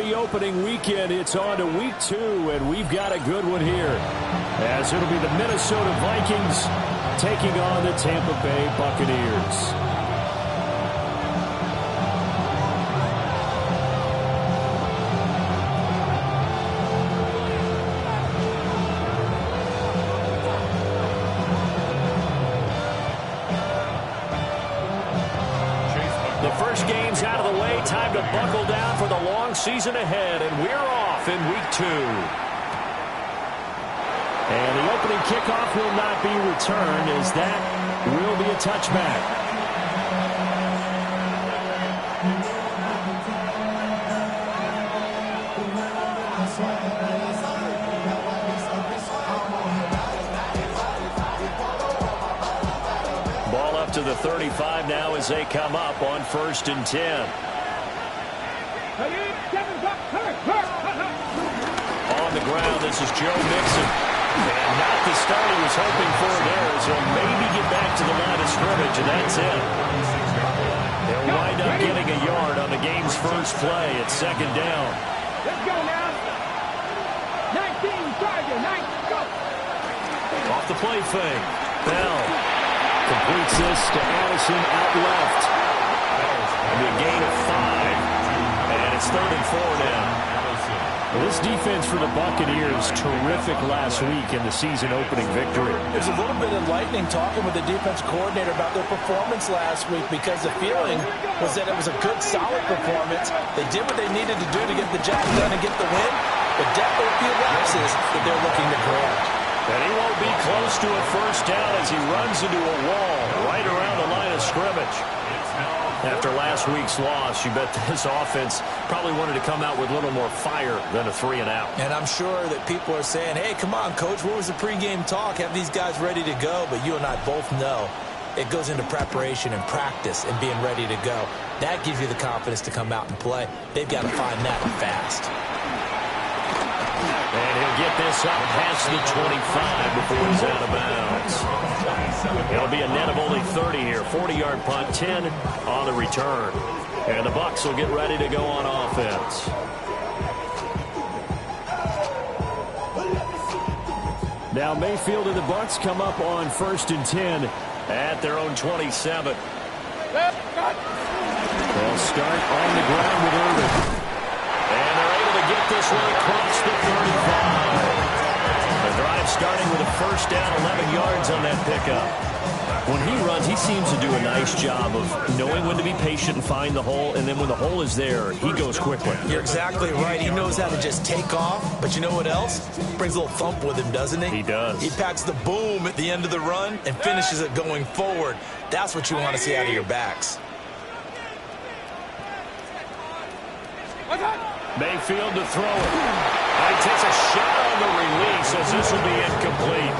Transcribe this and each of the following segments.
the opening weekend. It's on to week 2, and we've got a good one here, as it'll be the Minnesota Vikings taking on the Tampa Bay Buccaneers. The first game's out of the way. Time to buckle down for the long season ahead, and we're off in week 2. And the opening kickoff will not be returned, as that will be a touchback. Ball up to the 35 now as they come up on 1st and 10. On the ground, this is Joe Mixon. And not the start he was hoping for there, so maybe get back to the line of scrimmage, and that's it. They'll wind up getting a yard on the game's first play at 2nd down. Let's go now. 19, Tiger, 9, go. Off the play fake. Bell completes this to Addison out left. It'll be a gain of 5, and it's 3rd and 4 now. Well, this defense for the Buccaneers, terrific last week in the season-opening victory. It was a little bit enlightening talking with the defense coordinator about their performance last week, because the feeling was that it was a good, solid performance. They did what they needed to do to get the job done and get the win, but definitely a few lapses that they're looking to correct. And he won't be close to a first down as he runs into a wall right around the line of scrimmage. After last week's loss, you bet this offense probably wanted to come out with a little more fire than a 3-and-out. And I'm sure that people are saying, hey, come on, Coach, what was the pregame talk? Have these guys ready to go? But you and I both know it goes into preparation and practice and being ready to go. That gives you the confidence to come out and play. They've got to find that fast. And he'll get this up past the 25 before he's out of bounds. It'll be a net of only 30 here. 40-yard punt, 10 on the return. And the Bucs will get ready to go on offense. Now Mayfield and the Bucs come up on 1st and 10 at their own 27. They'll start on the ground with Irvin. And they're able to get this one across the 35. The drive starting with a first down, 11 yards on that pickup. When he runs, he seems to do a nice job of knowing when to be patient and find the hole, and then when the hole is there, he goes quickly. You're exactly right. He knows how to just take off, but you know what else? Brings a little thump with him, doesn't he? He does. He packs the boom at the end of the run and finishes it going forward. That's what you want to see out of your backs. Mayfield to throw it. And he takes a shot on the release as this will be incomplete.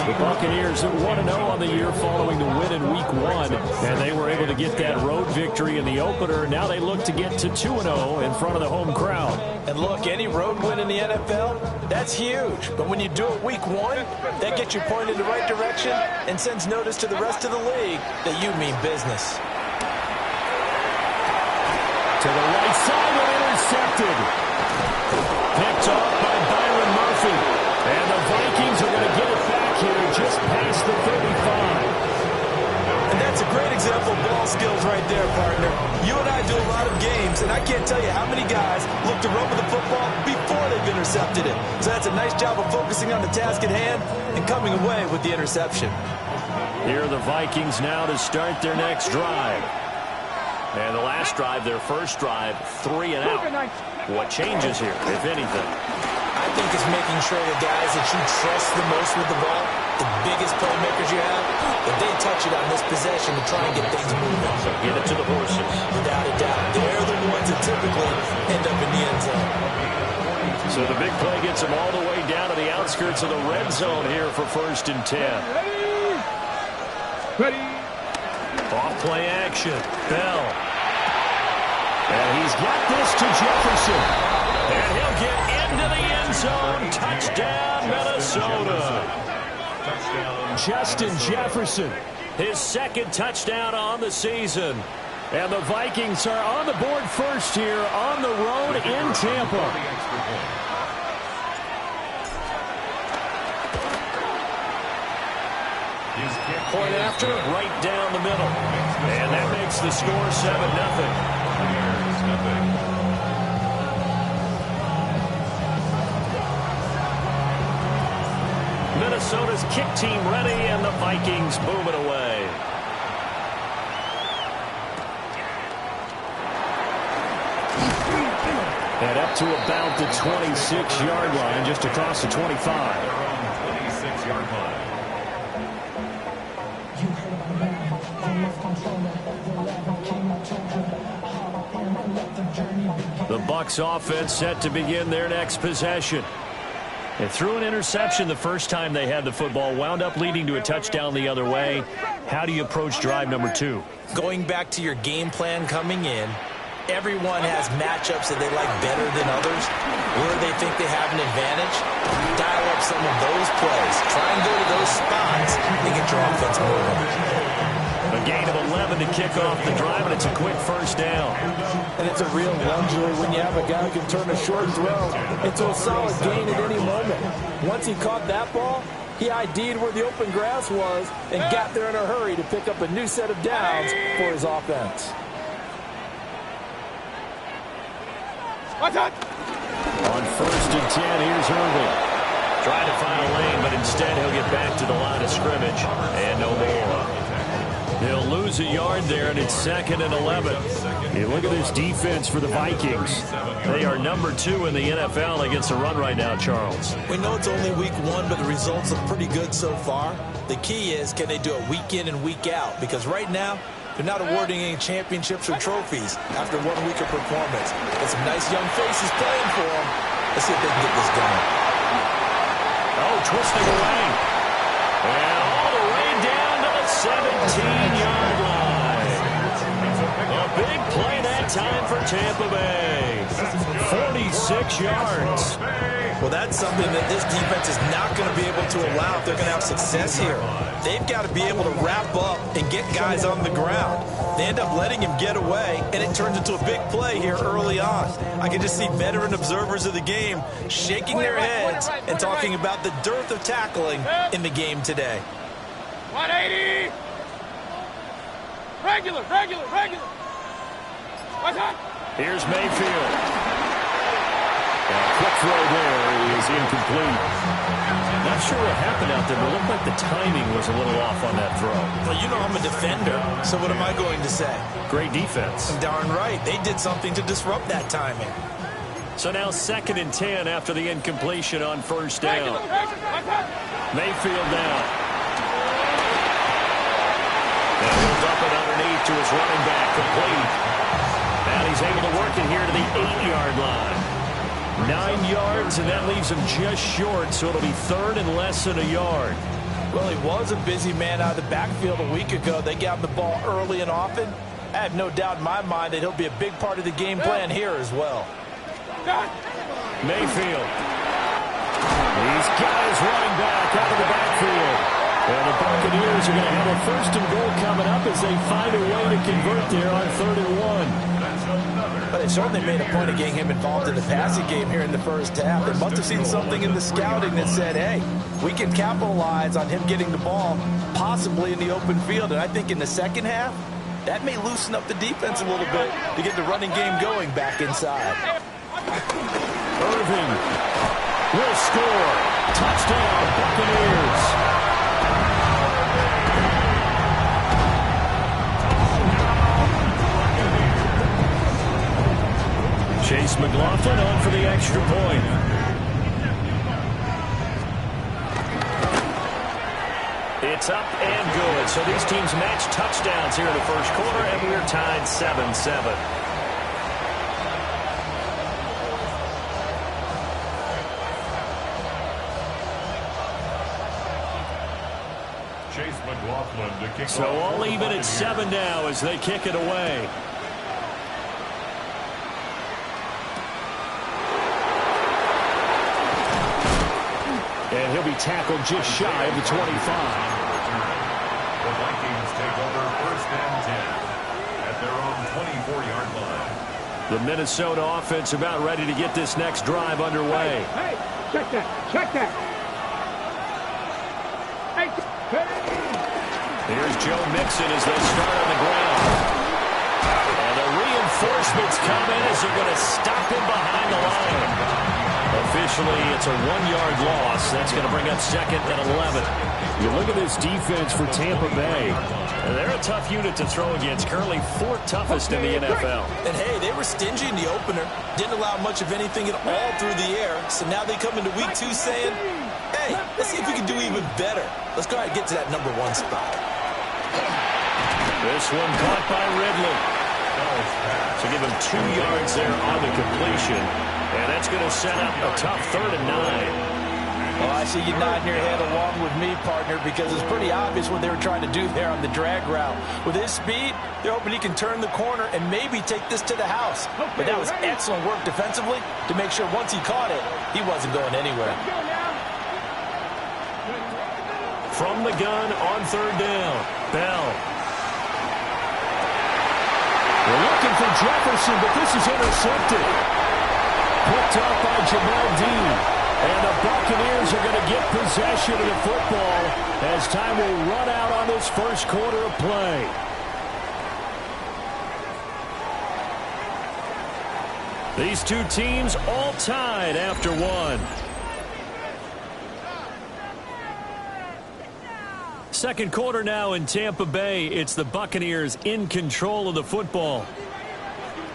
The Buccaneers 1-0 on the year following the win in Week 1, and they were able to get that road victory in the opener. Now they look to get to 2-0 in front of the home crowd. And look, any road win in the NFL, that's huge. But when you do it Week 1, that gets you pointed in the right direction and sends notice to the rest of the league that you mean business. To the right side and intercepted. Picked off by Byron Murphy. And the Vikings are going to get it back here just past the 35. And that's a great example of ball skills right there, partner. You and I do a lot of games, and I can't tell you how many guys look to run with the football before they've intercepted it. So that's a nice job of focusing on the task at hand and coming away with the interception. Here are the Vikings now to start their next drive. And the last drive, their first drive, 3 and out. What changes here, if anything? I think it's making sure the guys that you trust the most with the ball, the biggest playmakers you have, that they touch it on this possession to try and get things moving. So get it to the horses. Without a doubt. They're the ones that typically end up in the end zone. So the big play gets them all the way down to the outskirts of the red zone here for 1st and 10. Ready. Off play action. Bell. And he's got this to Jefferson. And he'll get into the end zone. Touchdown, Minnesota. Justin Jefferson, his 2nd touchdown on the season. And the Vikings are on the board first here on the road in Tampa. Point after, right down the middle. And that makes the score 7-0. Minnesota's kick team ready, and the Vikings move it away. And up to about the 26-yard line, just across the 25. 26-yard line. The Bucs offense set to begin their next possession. They threw an interception the first time they had the football, wound up leading to a touchdown the other way. How do you approach drive number 2? Going back to your game plan coming in, everyone has matchups that they like better than others, where they think they have an advantage. Dial up some of those plays. Try and go to those spots and get your offense moving. A gain of 11 to kick off the drive, and it's a quick first down. And it's a real luxury when you have a guy who can turn a short throw into a solid gain at any moment. Once he caught that ball, he ID'd where the open grass was and got there in a hurry to pick up a new set of downs for his offense. On 1st and 10, here's Irving. Trying to find a lane, but instead he'll get back to the line of scrimmage. And no more. They'll lose a yard there, and it's 2nd and 11. You look at this defense for the Vikings. They are number 2 in the NFL against the run right now, Charles. We know it's only week 1, but the results look pretty good so far. The key is, can they do it week in and week out? Because right now, they're not awarding any championships or trophies after 1 week of performance. Got some nice young faces playing for them. Let's see if they can get this going. Oh, twisting away. And all the way down to the 17-yard line. A big play that time for Tampa Bay. 46 yards. Well, that's something that this defense is not going to be able to allow if they're going to have success here. They've got to be able to wrap up and get guys on the ground. They end up letting him get away, and it turns into a big play here early on. I can just see veteran observers of the game shaking their heads and talking about the dearth of tackling in the game today. 180. Regular. What's that? Here's Mayfield. A quick throw there is incomplete. Not sure what happened out there, but it looked like the timing was a little off on that throw. Well, you know I'm a defender, so what am I going to say? Great defense. Darn right. They did something to disrupt that timing. So now 2nd and 10 after the incompletion on 1st down. Mayfield now. And he'll dump it underneath to his running back, complete. And he's able to work it here to the 8-yard line. 9 yards, and that leaves him just short, so it'll be 3rd and less than a yard. Well, he was a busy man out of the backfield a week ago. They got him the ball early and often. I have no doubt in my mind that he'll be a big part of the game plan here as well. Mayfield. He's got his running back out of the backfield. And the Buccaneers are going to have a 1st and goal coming up as they find a way to convert there on 3rd and 1. But they certainly made a point of getting him involved in the passing game here in the first half. They must have seen something in the scouting that said, hey, we can capitalize on him getting the ball possibly in the open field. And I think in the second half, that may loosen up the defense a little bit to get the running game going back inside. Irving will score. Touchdown, Buccaneers. Chase McLaughlin on for the extra point. It's up and good. So these teams match touchdowns here in the first quarter, and we're tied 7-7. Chase McLaughlin to kick So off. all even at 7 now as they kick it away. And he'll be tackled just shy of the 25. The Vikings take over 1st and 10 at their own The Minnesota offense about ready to get this next drive underway. Hey, check that. Check that. Hey, Here's Joe Mixon as they start on the ground. And the reinforcements come in as they're going to stop him behind the line. Officially, it's a 1-yard loss. That's going to bring up second and 11. You look at this defense for Tampa Bay. And they're a tough unit to throw against. Currently 4th toughest in the NFL. And, hey, they were stingy in the opener. Didn't allow much of anything at all through the air. So now they come into week 2 saying, hey, let's see if we can do even better. Let's go ahead and get to that number 1 spot. This one caught by Ridley. So give him 2 yards there on the completion. And that's going to set up a tough 3rd and 9. Well, I see you nodding your head along with me, partner, because it's pretty obvious what they were trying to do there on the drag route. With his speed, they're hoping he can turn the corner and maybe take this to the house. But that was excellent work defensively to make sure once he caught it, he wasn't going anywhere. From the gun on 3rd down, Bell. We're looking for Jefferson, but this is intercepted. Picked up by Jamel Dean. And the Buccaneers are going to get possession of the football as time will run out on this first quarter of play. These two teams all tied after 1. Second quarter now in Tampa Bay. It's the Buccaneers in control of the football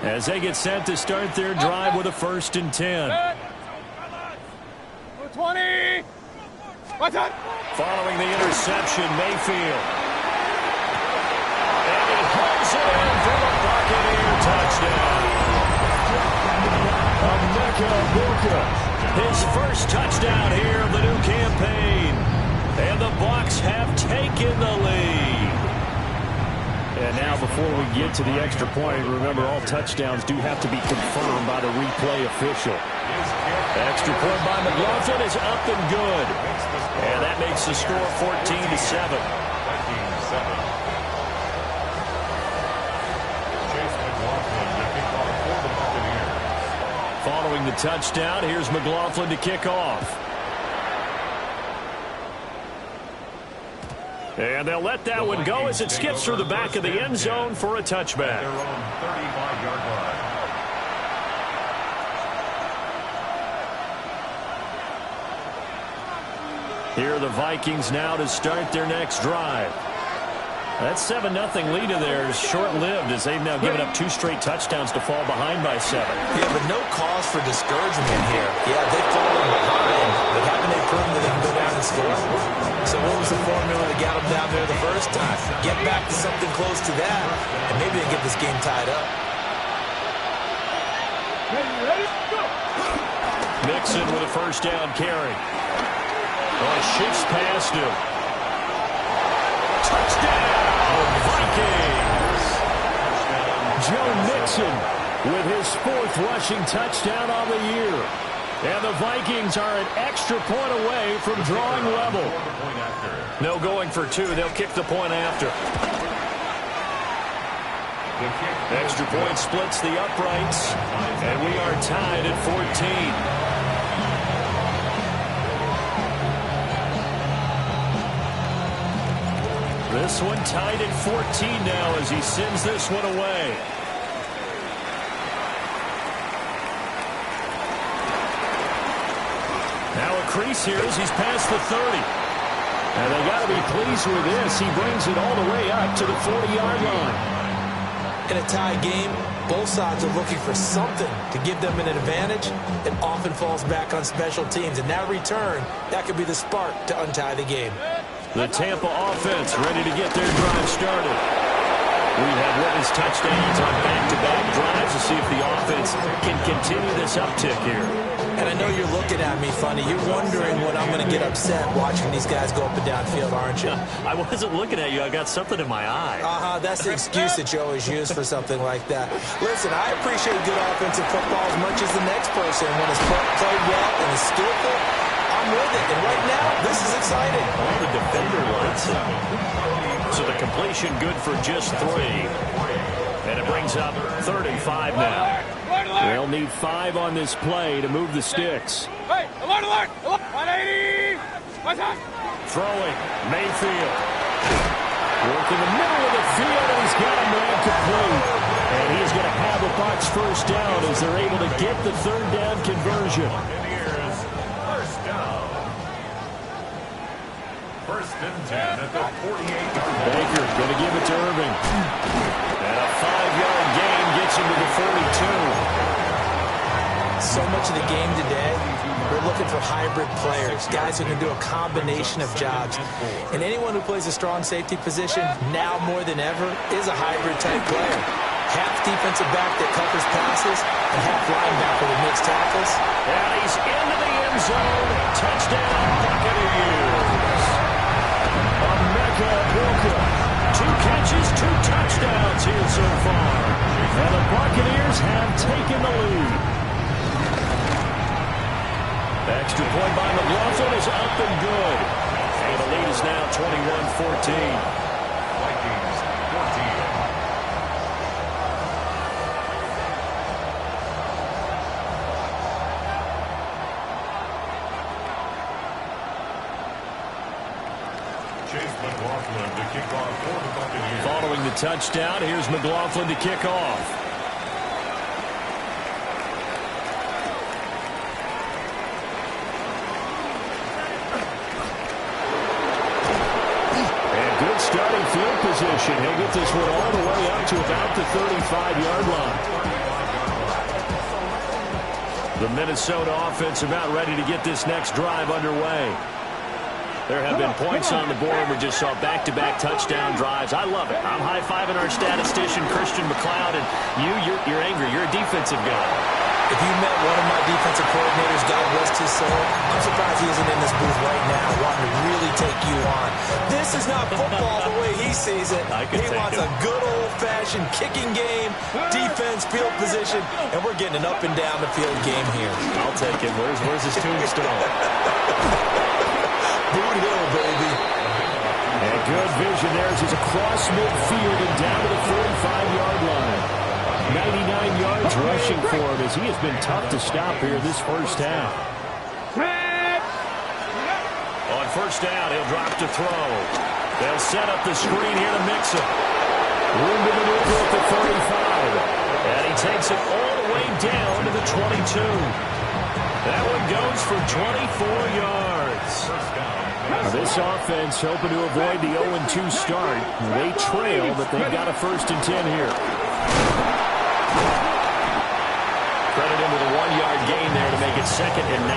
as they get set to start their drive with a 1st and 10. 20. What's that? Following the interception, Mayfield. And he holds it in for the Buccaneer touchdown. Emeka Egbuka, his first touchdown here of the new campaign. And the Bucs have taken the lead. And now before we get to the extra point, remember all touchdowns do have to be confirmed by the replay official. Extra point by McLaughlin is up and good. And that makes the score 14-7. Following the touchdown, here's McLaughlin to kick off. And they'll let that one go as it skips through the back of the end zone for a touchback. Here are the Vikings now to start their next drive. That 7-0 lead of theirs short-lived as they've now given up 2 straight touchdowns to fall behind by 7. Yeah, but no cause for discouragement here. Yeah, they've fallen behind, but haven't they proven that they can go down and score? So what was the formula that got them down there the first time? Get back to something close to that, and maybe they get this game tied up. Ready, go. Mixon with a 1st down carry. Oh, shifts past him. Touchdown, Vikings! Joe Mixon with his 4th rushing touchdown on the year. And the Vikings are an extra point away from drawing level. No going for 2. They'll kick the point after. Extra point splits the uprights. And we are tied at 14. This one tied at 14 now as he sends this one away. Now a crease here as he's past the 30. And they got to be pleased with this. He brings it all the way up to the 40-yard line. In a tie game, both sides are looking for something to give them an advantage. It often falls back on special teams. And that return, that could be the spark to untie the game. The Tampa offense ready to get their drive started. We have witnessed touchdowns on back-to-back drives to see if the offense can continue this uptick here. And I know you're looking at me funny. You're wondering when I'm going to get upset watching these guys go up and down field, aren't you? I wasn't looking at you. I got something in my eye. That's the excuse that you always use for something like that. Listen, I appreciate good offensive football as much as the next person. When it's played well and is skillful, I'm with it. And right now, this is exciting. All the defender lights up. So the completion good for just 3. And it brings up 3rd and 5 now. They'll need 5 on this play to move the sticks. Hey, alert, alert! 180! Throwing, Mayfield. Work in the middle of the field, and he's got a man complete. And he's going to have a box first down as they're able to get the third down conversion. Buccaneers, first down. First and 10 at the 48-yard line. Baker going to give it to Irving. And a 5-yard gain gets him to the 42. So much of the game today, we're looking for hybrid players, guys who can do a combination of jobs. And anyone who plays a strong safety position, now more than ever, is a hybrid-type player. Half defensive back that covers passes, and half linebacker that makes tackles. And he's into the end zone. Touchdown, Buccaneers. Emeka Egbuka. 2 catches, 2 touchdowns here so far. And the Buccaneers have taken the lead. Extra point by McLaughlin is up and good. And the lead is now 21-14. Vikings, 14. Chase McLaughlin to kick off for the Buccaneers. Following the touchdown, here's McLaughlin to kick off. Starting field position. He'll get this one all the way up to about the 35-yard line. The Minnesota offense about ready to get this next drive underway. There have been points on the board. We just saw back-to-back touchdown drives. I love it. I'm high-fiving our statistician, Christian McLeod, and you're angry. You're a defensive guy. If you met one of my defensive coordinators, God rest his soul, I'm surprised he isn't in this booth right now wanting to really take you on. This is not football the way he sees it. He wants a good old-fashioned kicking game, defense, field position, and we're getting an up-and-down-the-field game here. I'll take it. Where's his tombstone? Boot Hill, baby. And good vision there as he's across midfield and down to the 45-yard line. 99 yards rushing for him as he has been tough to stop here this first half. On first down, he'll drop to throw. They'll set up the screen here to mix it. Room to maneuver at the 35. And he takes it all the way down to the 22. That one goes for 24 yards. This offense hoping to avoid the 0-2 start. They trail, but they've got a 1st and 10 here. Credit him with a 1-yard gain there to make it 2nd and 9.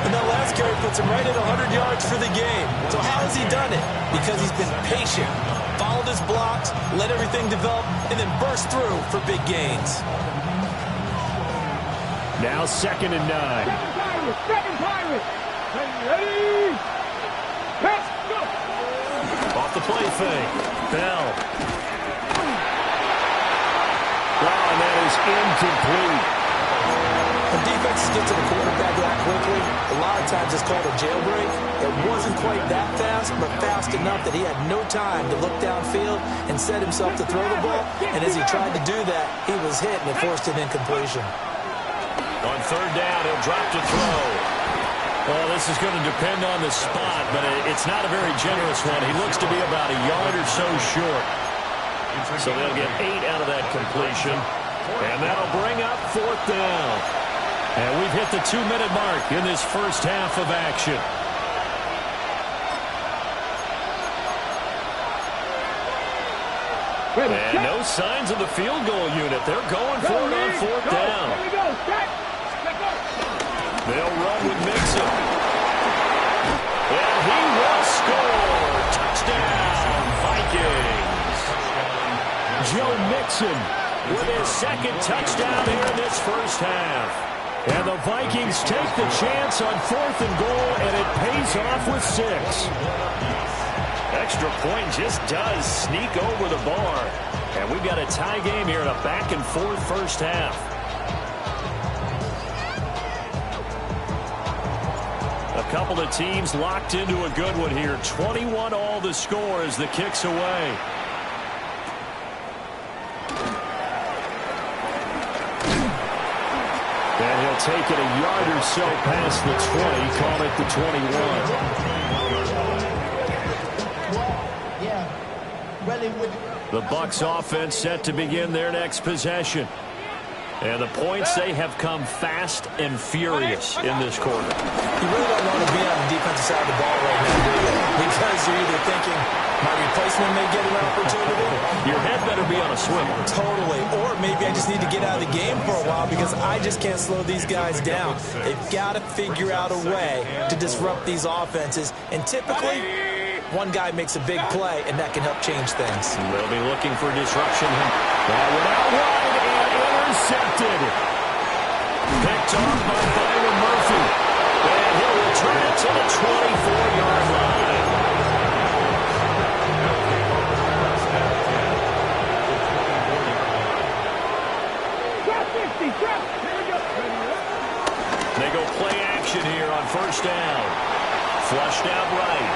And that last carry puts him right at 100 yards for the game. So how has he done it? Because he's been patient, followed his blocks, let everything develop, and then burst through for big gains. Now 2nd and 9. Second pirate. Ready? Let's go. Off the play fake. Bell. And that is incomplete. When defenses get to the quarterback that quickly, a lot of times it's called a jailbreak. It wasn't quite that fast, but fast enough that he had no time to look downfield and set himself to throw the ball. And as he tried to do that, he was hit and it forced an incompletion. On 3rd down, he'll drop to throw. Well, this is going to depend on the spot, but it's not a very generous one. He looks to be about a yard or so short. So they'll get 8 out of that completion. And that'll bring up 4th down. And we've hit the 2-minute mark in this first half of action. And no signs of the field goal unit. They're going for it on 4th down. They'll run with Mixon. And he will score. Touchdown, Vikings. Joe Mixon with his 2nd touchdown here in this first half. And the Vikings take the chance on 4th and goal, and it pays off with 6. Extra point just does sneak over the bar. And we've got a tie game here in a back-and-forth first half. A couple of teams locked into a good one here. 21 all the score as the kick's away. They'll take it a yard or so past the 20, call it the 21. The Bucs offense set to begin their next possession. And the points, they have come fast and furious in this quarter. You really don't want to be on the defensive side of the ball right now, do you? Because you're either thinking, my replacement may get an opportunity. Your head better be on a swivel. Totally. Or maybe I just need to get out of the game for a while because I just can't slow these guys down. They've got to figure out a way to disrupt these offenses. And typically, one guy makes a big play, and that can help change things. They'll be looking for disruption. That one out wide and intercepted. Picked off by Byron Murphy. And he'll return it to the 24-yard line. They go play action here on first down. Flushed out right.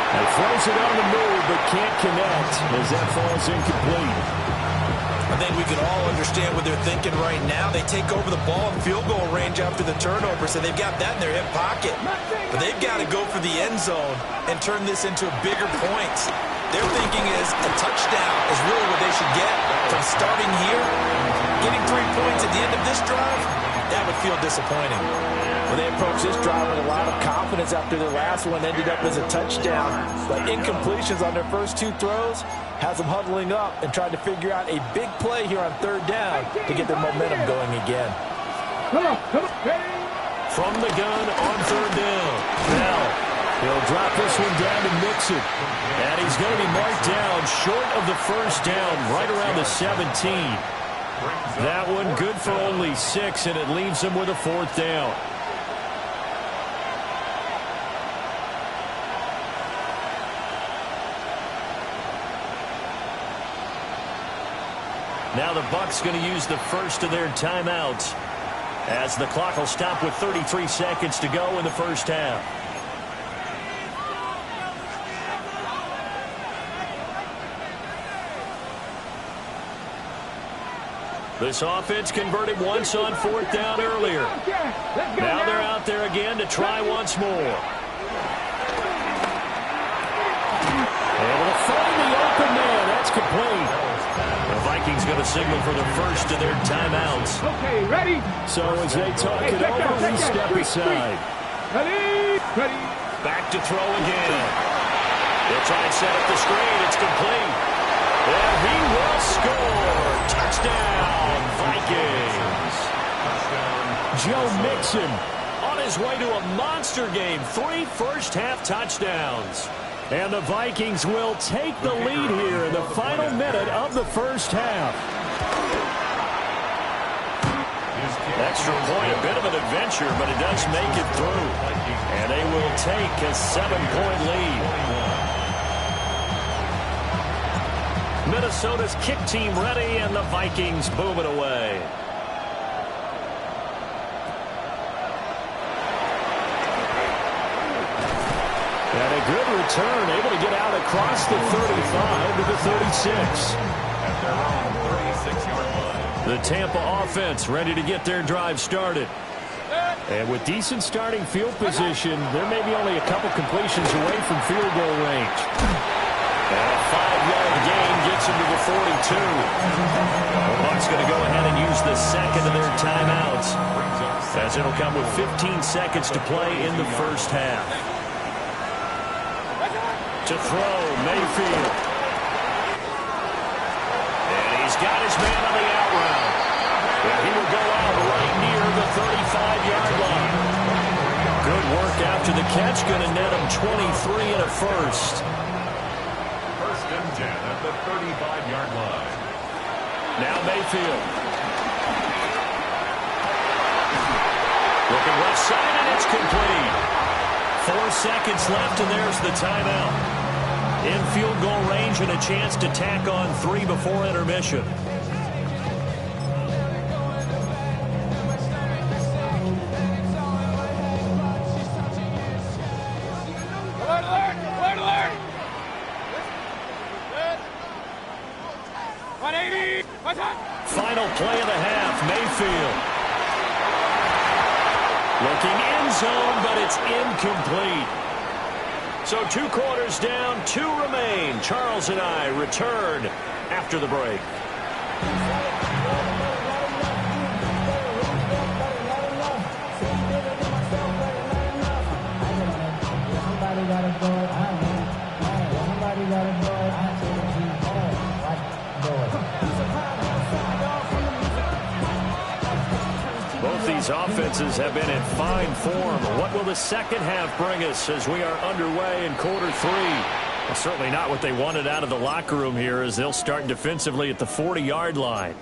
He throws it on the move, but can't connect as that falls incomplete. I think we can all understand what they're thinking right now. They take over the ball in field goal range after the turnover, so they've got that in their hip pocket. But they've got to go for the end zone and turn this into bigger points. Their thinking is a touchdown is really what they should get from starting here. Getting 3 points at the end of this drive, that would feel disappointing. Well, they approached this drive with a lot of confidence after their last one ended up as a touchdown. But incompletions on their first 2 throws has them huddling up and trying to figure out a big play here on third down to get their momentum going again. From the gun on third down. Now, he'll drop this one down to Mixon. And he's going to be marked down short of the first down, right around the 17. That one good for only 6, and it leaves him with a 4th down. Now the Bucs going to use the first of their timeouts as the clock will stop with 33 seconds to go in the first half. This offense converted once on 4th down earlier. Now they're out there again to try once more. Able to find the open man. That's complete. The Vikings going to signal for the first of their timeouts. Okay, ready? So as they talk it over, we step aside. Ready? Back to throw again. They'll try and set up the screen. It's complete. And he will score. Touchdown, Vikings. Joe Mixon on his way to a monster game. 3 first-half touchdowns. And the Vikings will take the lead here in the final minute of the first half. Extra point, a bit of an adventure, but it does make it through. And they will take a 7-point lead. Minnesota's kick team ready, and the Vikings boom it away. And a good return, able to get out across the 35 to the 36. At their own 36-yard line. The Tampa offense ready to get their drive started. And with decent starting field position, there may be only a couple completions away from field goal range. And a 5-yard gain gets him to the 42. The Bucs going to go ahead and use the second of their timeouts, as it'll come with 15 seconds to play in the first half. To throw, Mayfield. And he's got his man on the out route. And he will go out right near the 35-yard line. Good work after the catch. Going to net him 23 and a first. First and 10 at the 35-yard line. Now Mayfield. Looking left side, and it's complete. 4 seconds left, and there's the timeout. In field goal range and a chance to tack on 3 before intermission. Alert! 180! Final play of the half, Mayfield. Looking end zone, but it's incomplete. So 2 quarters down, 2 remain. Charles and I return after the break. Both these offenses have been in fine form. What will the second half bring us as we are underway in quarter 3? Well, certainly not what they wanted out of the locker room here, as they'll start defensively at the 40-yard line.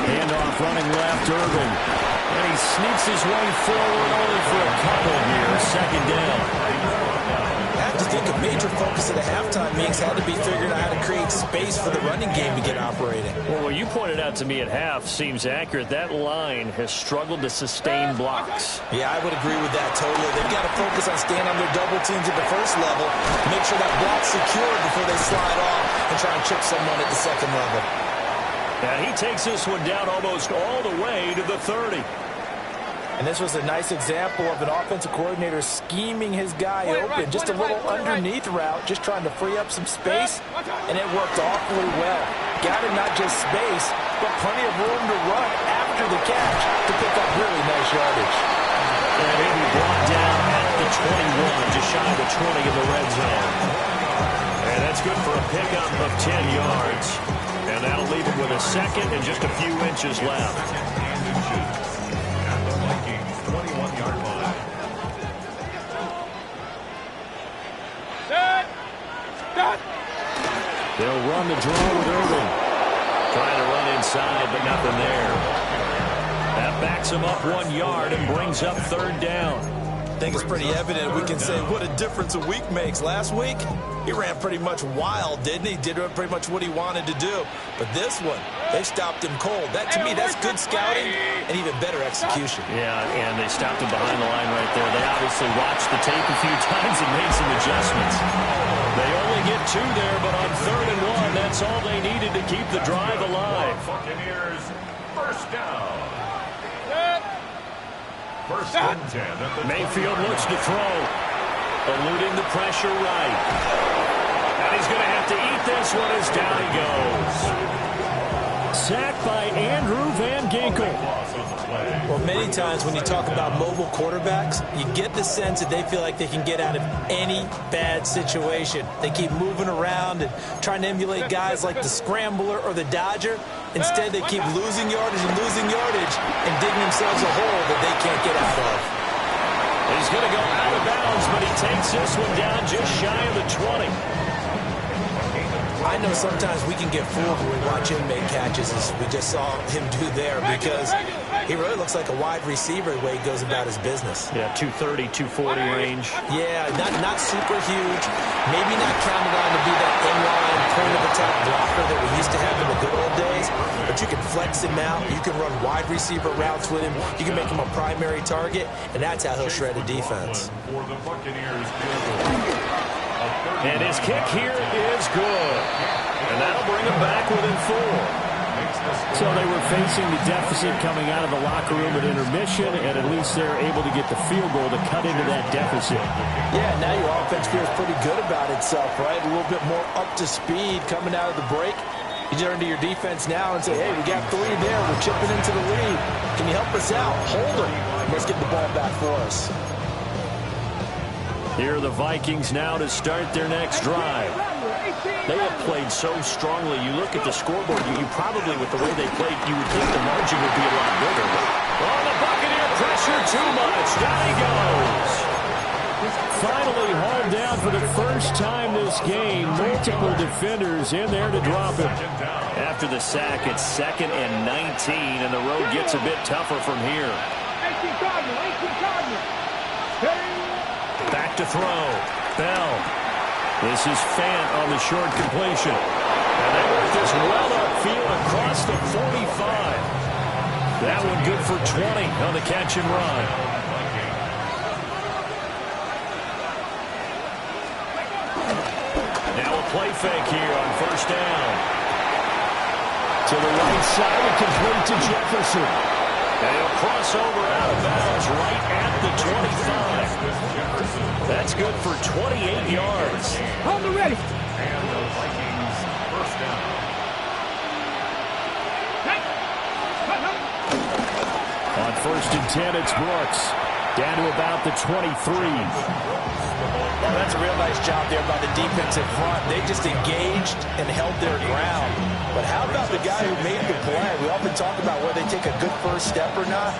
Handoff running left, Irving. And he sneaks his way forward only for a couple here. Second down. I have to think a major focus of the halftime meetings had to be figuring out how to create space for the running game to get operating. Well, what you pointed out to me at half seems accurate. That line has struggled to sustain blocks. Yeah, I would agree with that totally. They've got to focus on staying on their double teams at the first level, make sure that block's secure before they slide off and try and chip someone at the second level. And he takes this one down almost all the way to the 30. And this was a nice example of an offensive coordinator scheming his guy open. Just a little underneath route, just trying to free up some space, and it worked awfully well. Gathered not just space, but plenty of room to run after the catch to pick up really nice yardage. And he'll be brought down at the 21, just shy of the 20 in the red zone. And that's good for a pickup of 10 yards. And that'll leave him with a second and just a few inches left. They'll run the draw with Irving. Trying to run inside, but nothing there. That backs him up 1 yard and brings up third down. I think it's pretty evident we can say what a difference a week makes. Last week, he ran pretty much wild, didn't he? Did pretty much what he wanted to do. But this one, they stopped him cold. That, to me, that's good scouting and even better execution. Yeah, and they stopped him behind the line right there. They obviously watched the tape a few times and made some adjustments. They only get 2 there, but on 3rd and 1, that's all they needed to keep the drive alive. Buccaneers, first down. First and 10. Mayfield looks to throw. Eluding the pressure right. And he's going to have to eat this one as down he goes. Sacked by Andrew Van Ginkel. Well, many times when you talk about mobile quarterbacks, you get the sense that they feel like they can get out of any bad situation. They keep moving around and trying to emulate guys like the Scrambler or the Dodger. Instead, they keep losing yardage and digging themselves a hole that they can't get out of. He's going to go out of bounds, but he takes this one down just shy of the 20. I know sometimes we can get fooled when we watch him make catches, as we just saw him do there, because he really looks like a wide receiver the way he goes about his business. Yeah, 230, 240 range. Yeah, not super huge. Maybe not counted on to be that inline point-of-attack blocker that we used to have in the good old days, but you can flex him out. You can run wide receiver routes with him. You can make him a primary target, and that's how he'll shred a defense. And his kick here is good. And that'll bring him back within 4. So they were facing the deficit coming out of the locker room at intermission, and at least they're able to get the field goal to cut into that deficit. Yeah, now your offense feels pretty good about itself, right? A little bit more up to speed coming out of the break. You turn to your defense now and say, hey, we got 3 there. We're chipping into the lead. Can you help us out? Hold them. Let's get the ball back for us. Here are the Vikings now to start their next drive. They have played so strongly. You look at the scoreboard, you probably, with the way they played, you would think the margin would be a lot bigger. Oh, the Buccaneer pressure too much. Down he goes. Finally hauled down for the first time this game. Multiple defenders in there to drop him. After the sack, it's 2nd and 19, and the road gets a bit tougher from here. Back to throw. Bell. This is Fant on the short completion. And they work this well upfield across the 45. That one good for 20 on the catch and run. play fake here on first down. To the right side and complete to Jefferson. And he'll cross over out of bounds right at the 25. That's good for 28 yards. On the ready. And the Vikings first down. On first and 10, it's Brooks. Down to about the 23. Well, that's a real nice job there by the defensive front. They just engaged and held their ground. But how about the guy who made the play? We often talk about whether they take a good first step or not.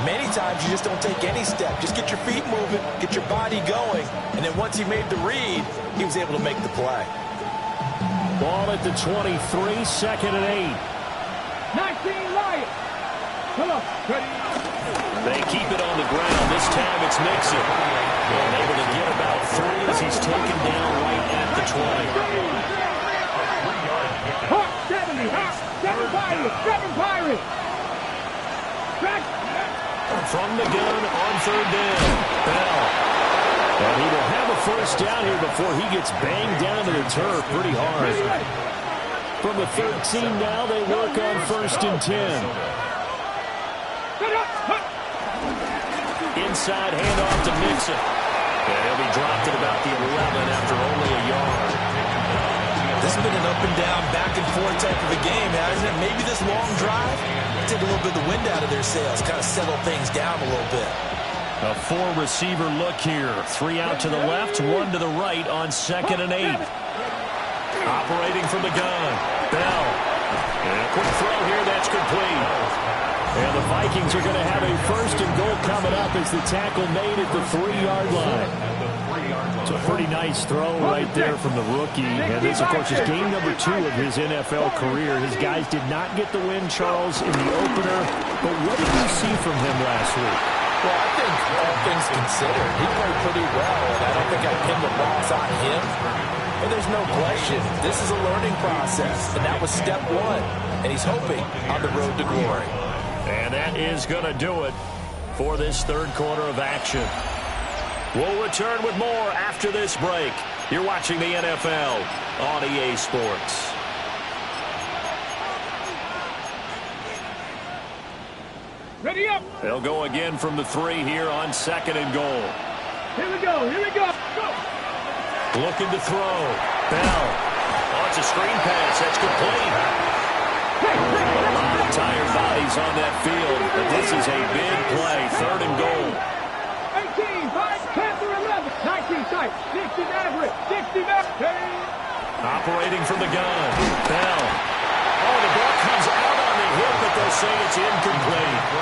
Many times you just don't take any step. Just get your feet moving, get your body going. And then once he made the read, he was able to make the play. Ball at the 23, second and 8. 19 Lions. Come on. Ready. They keep it on the ground. This time it's Mixon. And able to get about 3 as he's taken down right at the 20. Hawk 70. Hawk 7 Pirates. 7 Pirates. Track. From the gun on third down. Bell. And he will have a first down here before he gets banged down to the turf pretty hard. From the 13 now, they work on first and 10. Inside handoff to Mixon. And he'll be dropped at about the 11 after only a yard. This has been an up and down, back and forth type of a game, hasn't it? Maybe this long drive take a little bit of the wind out of their sails, kind of settle things down a little bit. A 4-receiver look here. 3 out to the left, 1 to the right on second and 8. Operating from the gun. Bell. And a quick throw here, that's complete. And the Vikings are going to have a first and goal coming up as the tackle made at the 3-yard line. It's a pretty nice throw right there from the rookie. And this, of course, is game number 2 of his NFL career. His guys did not get the win, Charles, in the opener. But what did you see from him last week? Well, I think all things considered, he played pretty well, and I don't think I pinned the loss on him. But there's no question, this is a learning process, and that was step 1. And he's hoping on the road to glory. And that is going to do it for this third quarter of action. We'll return with more after this break. You're watching the NFL on EA Sports. Ready up. They'll go again from the 3 here on second and goal. Here we go. Here we go. Go. Looking to throw. Bell. Oh, it's a screen pass. That's complete. A lot of tired bodies on that field, but this is a big play. Third and goal. 18, 5, Panther 11, 19 sight, 60 average, 60 average. Operating from the gun. Bell. Oh, the ball comes out on the hit, but they'll say it's incomplete.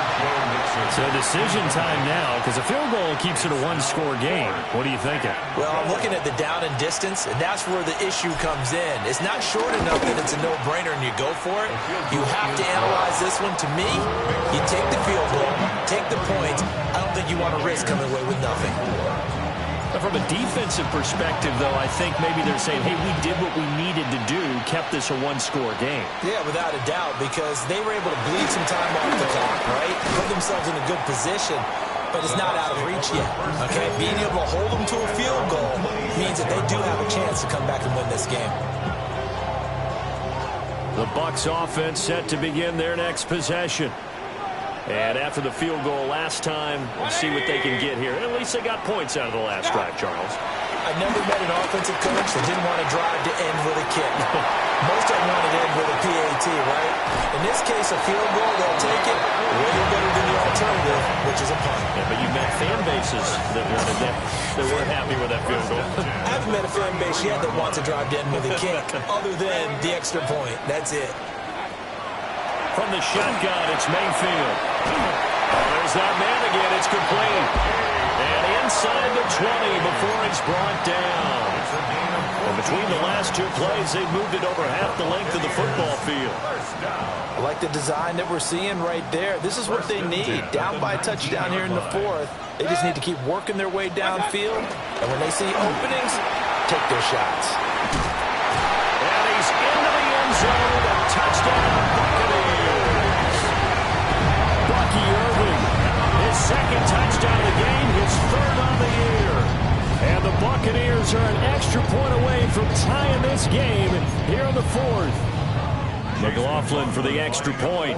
So decision time now, because a field goal keeps it a 1-score game. What are you thinking? Well, I'm looking at the down and distance, and that's where the issue comes in. It's not short enough that it's a no-brainer and you go for it. You have to analyze this one. To me, you take the field goal, take the points. I don't think you want to risk coming away with nothing. From a defensive perspective, though, I think maybe they're saying, hey, we did what we needed to do, kept this a 1-score game. Yeah, without a doubt, because they were able to bleed some time off the clock, right? Put themselves in a good position, but it's not out of reach yet, okay? Being able to hold them to a field goal means that they do have a chance to come back and win this game. The Bucs offense set to begin their next possession. And after the field goal last time, we'll see what they can get here. At least they got points out of the last drive, Charles. I never met an offensive coach that didn't want to drive to end with a kick. Most of them wanted to end with a PAT, right? In this case, a field goal, they'll take it way better than the alternative, which is a punt. Yeah, but you met fan bases that wanted that. They weren't happy with that field goal. I haven't met a fan base yet that wants to drive to end with a kick, other than the extra point. That's it. From the shotgun, it's Mayfield. Oh, there's that man again. It's complete. And inside the 20 before he's brought down. And between the last 2 plays, they've moved it over half the length of the football field. I like the design that we're seeing right there. This is what they need. Down by a touchdown here in the 4th. They just need to keep working their way downfield. And when they see openings, take their shots. And he's into the end zone. A touchdown, Buccaneers. Bucky Irving, his second touchdown of the game, his 3rd on the year. And the Bucs Buccaneers are an extra point away from tying this game here in the fourth. McLaughlin for the extra point.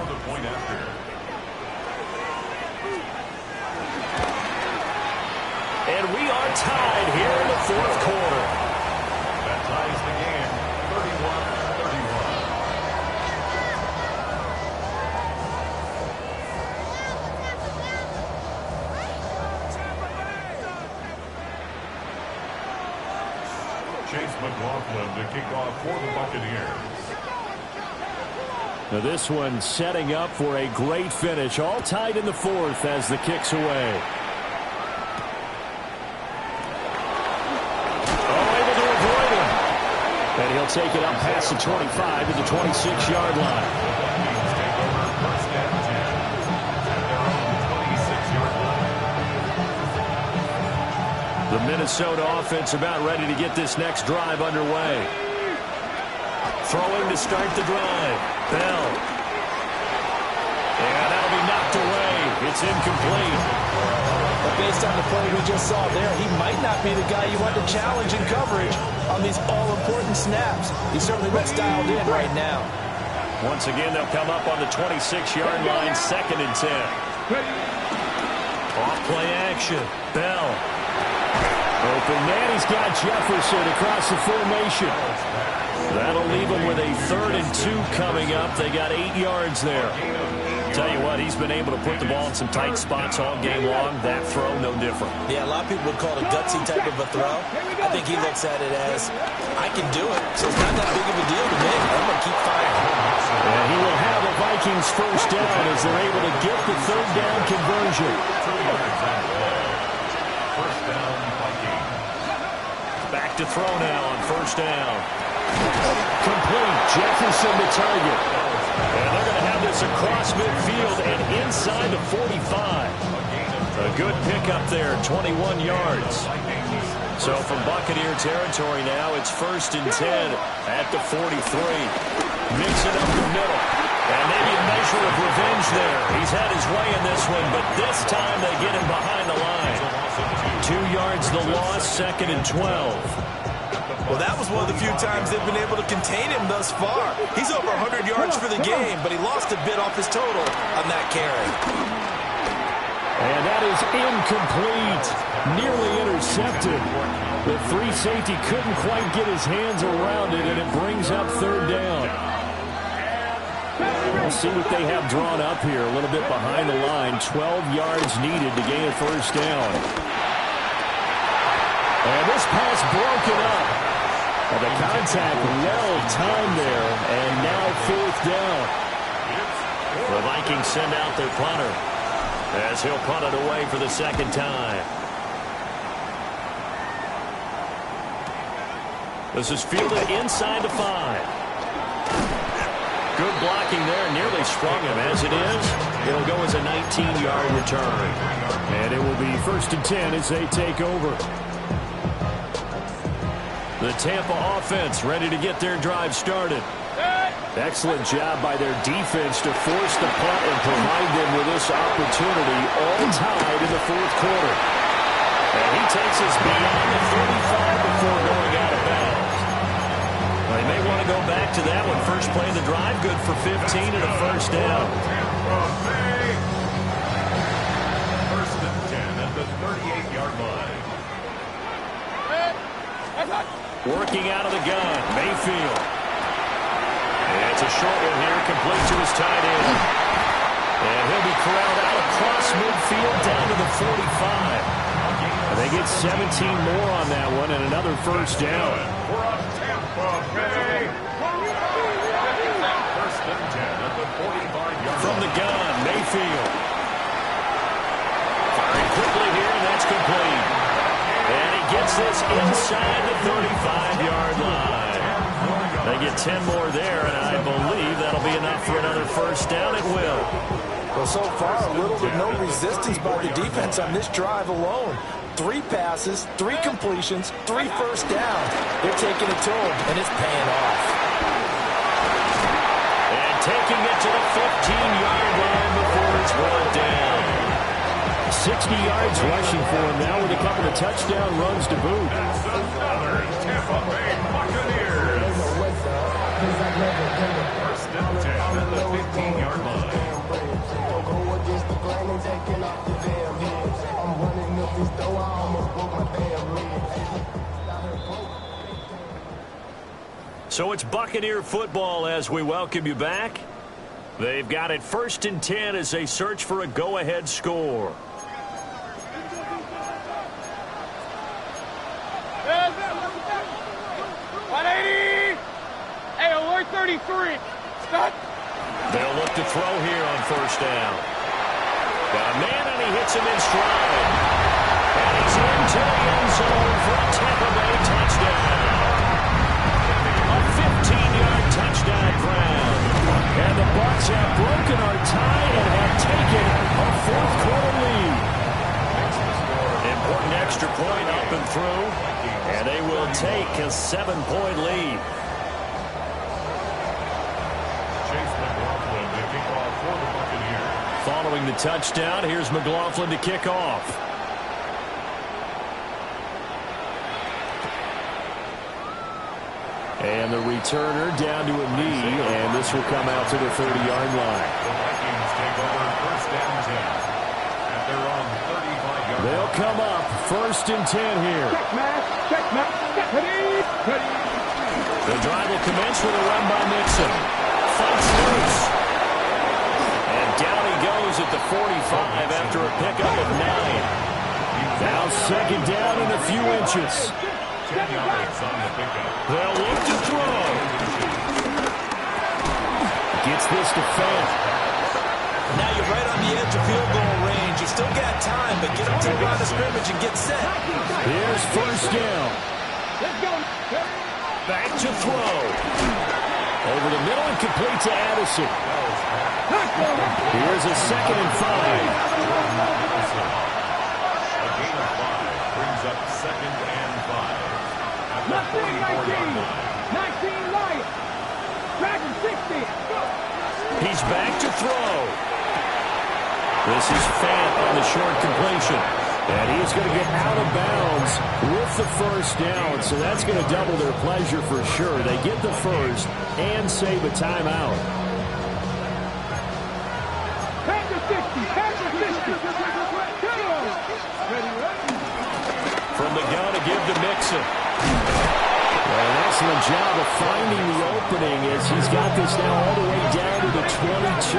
And we are tied here in the fourth quarter. That ties the game, 31-31. Chase McLaughlin to kick off for the Buccaneers. Now this one setting up for a great finish. All tied in the fourth as the kick's away. And he'll take it up past the 25 to the 26-yard line. The Minnesota offense about ready to get this next drive underway. Throwing to start the drive. Bell. And that'll be knocked away. It's incomplete. But based on the play we just saw there, he might not be the guy you want to challenge in coverage on these all-important snaps. He certainly looks dialed in right now. Once again, they'll come up on the 26-yard line, 2nd and 10. Off play action. Bell. Open man, he's got Jefferson across the formation. That'll leave him with a 3rd and 2 coming up. They got 8 yards there. Tell you what, he's been able to put the ball in some tight spots all game long. That throw, no different. Yeah, a lot of people would call it a gutsy type of a throw. I think he looks at it as, I can do it, so it's not that big of a deal to me. I'm going to keep firing. And he will have the Vikings first down as they're able to get the 3rd down conversion. First down, Vikings. Back to throw now on 1st down. Complete. Jefferson the target. And they're going to have this across midfield and inside the 45. A good pickup there, 21 yards. So from Buccaneer territory now, it's 1st and 10 at the 43. Mixing up the middle. And maybe a measure of revenge there. He's had his way in this one, but this time they get him behind the line. 2 yards the loss, 2nd and 12. Well, that was one of the few times they've been able to contain him thus far. He's over 100 yards for the game, but he lost a bit off his total on that carry. And that is incomplete. Nearly intercepted. The free safety couldn't quite get his hands around it, and it brings up 3rd down. We'll see what they have drawn up here. A little bit behind the line. 12 yards needed to gain a 1st down. And this pass broken up. The contact well timed there, and now 4th down. The Vikings send out their punter as he'll punt it away for the 2nd time. This is fielded inside the 5. Good blocking there, nearly sprung him. As it is, it'll go as a 19-yard return. And it will be 1st and 10 as they take over. The Tampa offense ready to get their drive started. Excellent job by their defense to force the punt and provide them with this opportunity, all tied in the 4th quarter. And he takes us beyond the 35 before going out of bounds. Well, they may want to go back to that one. First play of the drive, good for 15 and a 1st down. 1st and 10 at the 38-yard line. Working out of the gun, Mayfield. And it's a short one here, complete to his tight end. And he'll be corralled out across midfield down to the 45. And they get 17 more on that one and another 1st down. From the gun, Mayfield. Firing quickly here, and that's complete. And he gets this inside the 35-yard line. They get 10 more there, and I believe that'll be enough for another 1st down. It will. Well, so far, little to no resistance by the defense on this drive alone. 3 passes, 3 completions, 3 1st down. They're taking a toll, and it's paying off. And taking it to the 15-yard line before it's brought down. 60 yards rushing for him now with a couple of touchdown runs to boot. That's another Tampa Bay Buccaneers. First and 10 at the 15-yard line. So it's Buccaneer football as we welcome you back. They've got it 1st and 10 as they search for a go-ahead score. 180. Hey, alert 33. Stop. They'll look to throw here on 1st down. Got a man, and he hits him in stride. And he's into the end zone for a Tampa Bay touchdown. A 15-yard touchdown ground. And the Bucs have broken our tie and have taken a 4th quarter lead. Important extra point up and through. And they will take a 7-point lead. Following the touchdown, here's McLaughlin to kick off. And the returner down to a knee, and this will come out to the 30-yard line. The Vikings take over 1st and 10 at their own 35-yard line. They'll come up 1st and 10 here. Check match. Ready. The drive will commence with a run by Mixon. Fights loose. And down he goes at the 45 after a pickup of 9. Now 2nd down and a few inches. 10 yards on the pickup. They'll look to throw. Gets this to Fant. Now you're right on the edge of field goal range. You still got time, but get up to the line of scrimmage and get set. Here's 1st down. Let's go. Back to throw. Over the middle and complete to Addison. Here's a 2nd and 5. A gain of 5 brings up 2nd and 5 at the 44-yard line. 19 right. Dragon 60. He's back to throw. This is Fant on the short completion. And he's going to get out of bounds with the 1st down, so that's going to double their pleasure for sure. They get the 1st and save a timeout. Panther 60. From the gun to give to Mixon. Well, an excellent job of finding the opening as he's got this now all the way down to the 22.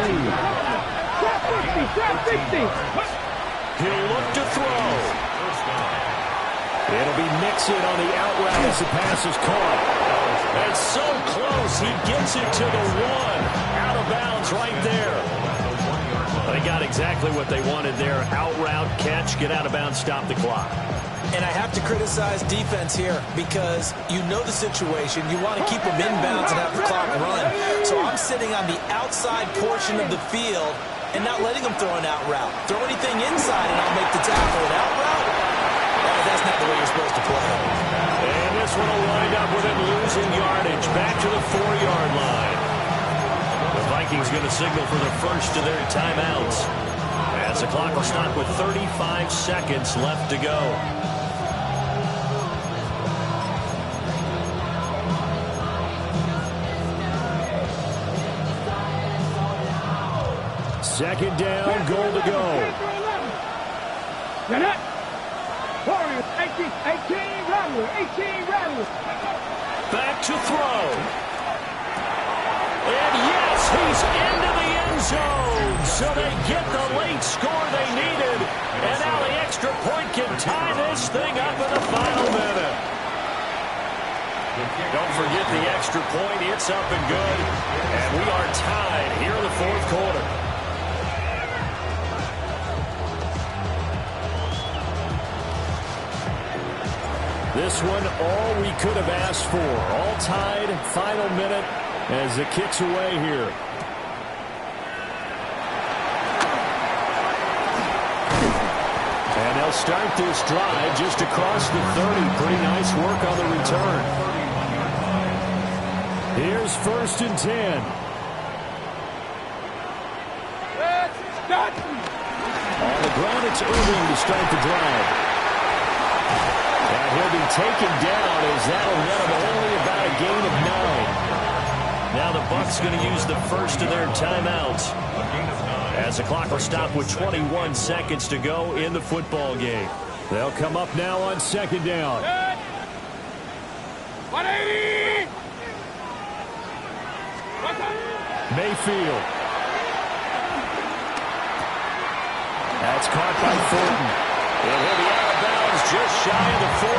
Trap 60. He'll look to throw. It'll be Mixon on the out route as the pass is caught. And so close, he gets it to the 1. Out of bounds right there. They got exactly what they wanted there. Out route, catch, get out of bounds, stop the clock. And I have to criticize defense here because you know the situation. You want to keep them inbounds and have the clock run. So I'm sitting on the outside portion of the field and not letting them throw an out route. Throw anything inside and I'll make the tackle. An out route? That's not the way you're supposed to play. And this one will wind up with him losing yardage. Back to the 4-yard line. The Vikings going to signal for the first of their timeouts as the clock will stop with 35 seconds left to go. Second down, goal to go. Warriors, 18 Rattlers. Back to throw. And yes, he's into the end zone. So they get the late score they needed. And now the extra point can tie this thing up in the final minute. Don't forget the extra point. It's up and good. And we are tied here in the 4th quarter. This one, all we could have asked for. All tied, final minute, as it kicks away here. And they'll start this drive just across the 30. Pretty nice work on the return. Here's 1st and 10. Let's start. On the ground, it's Irving to start the drive. And he'll be taken down as that'll net him only about a gain of 9. Now the Bucs going to use the first of their timeouts as the clock will stop with 21 seconds to go in the football game. They'll come up now on second down. 180! Mayfield. That's caught by Thornton. He'll be out of bounds just shy of the 40.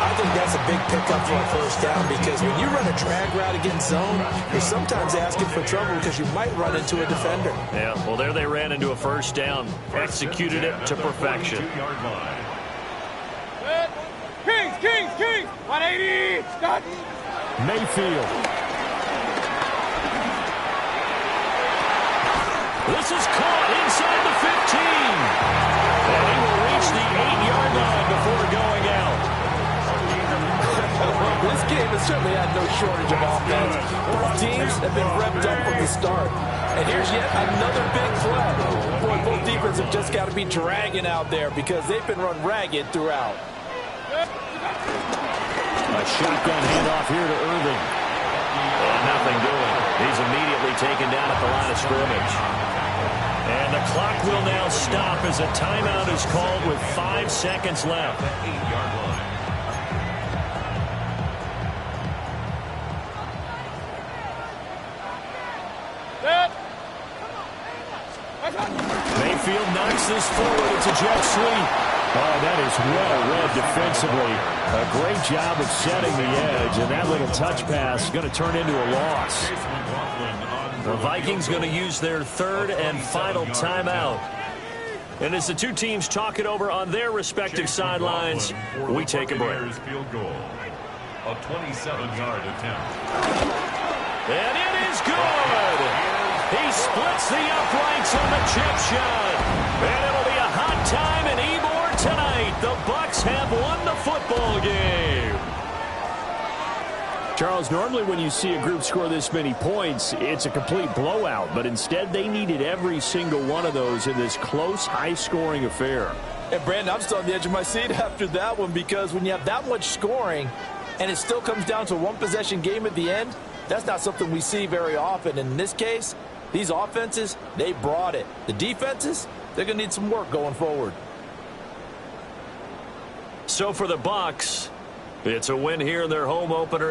I think that's a big pickup for a first down because when you run a drag route against zone, you're sometimes asking for trouble because you might run into a defender. Yeah, well, there they ran into a first down. Executed it to perfection. Kings! 180! Start! Mayfield. This is caught inside the 15. And he will reach the 8-yard line before going out. This game has certainly had no shortage of offense. Both teams have been revved up from the start. And here's yet another big play. Boy, both defenses have just got to be dragging out there because they've been run ragged throughout. A shotgun handoff here to Irving. And nothing doing. He's immediately taken down at the line of scrimmage. And the clock will now stop as a timeout is called with 5 seconds left. 8-yard line. Mayfield knocks this forward. It's a jet sweep. Oh, that is well read defensively. A great job of setting the edge, and that little touch pass is going to turn into a loss. The Vikings going to use their third and final timeout. And as the two teams talk it over on their respective sidelines, we take a break. Field goal. A 27-yard attempt. And it is good. He splits the uprights on the chip shot. And it'll be a hot time in Ybor tonight. The Bucs have won the football game. Charles, normally when you see a group score this many points, it's a complete blowout. But instead, they needed every single one of those in this close, high-scoring affair. And, Brandon, I'm still on the edge of my seat after that one because when you have that much scoring and it still comes down to a one-possession game at the end, that's not something we see very often. And in this case, these offenses, they brought it. The defenses, they're going to need some work going forward. So for the Bucs, it's a win here in their home opener.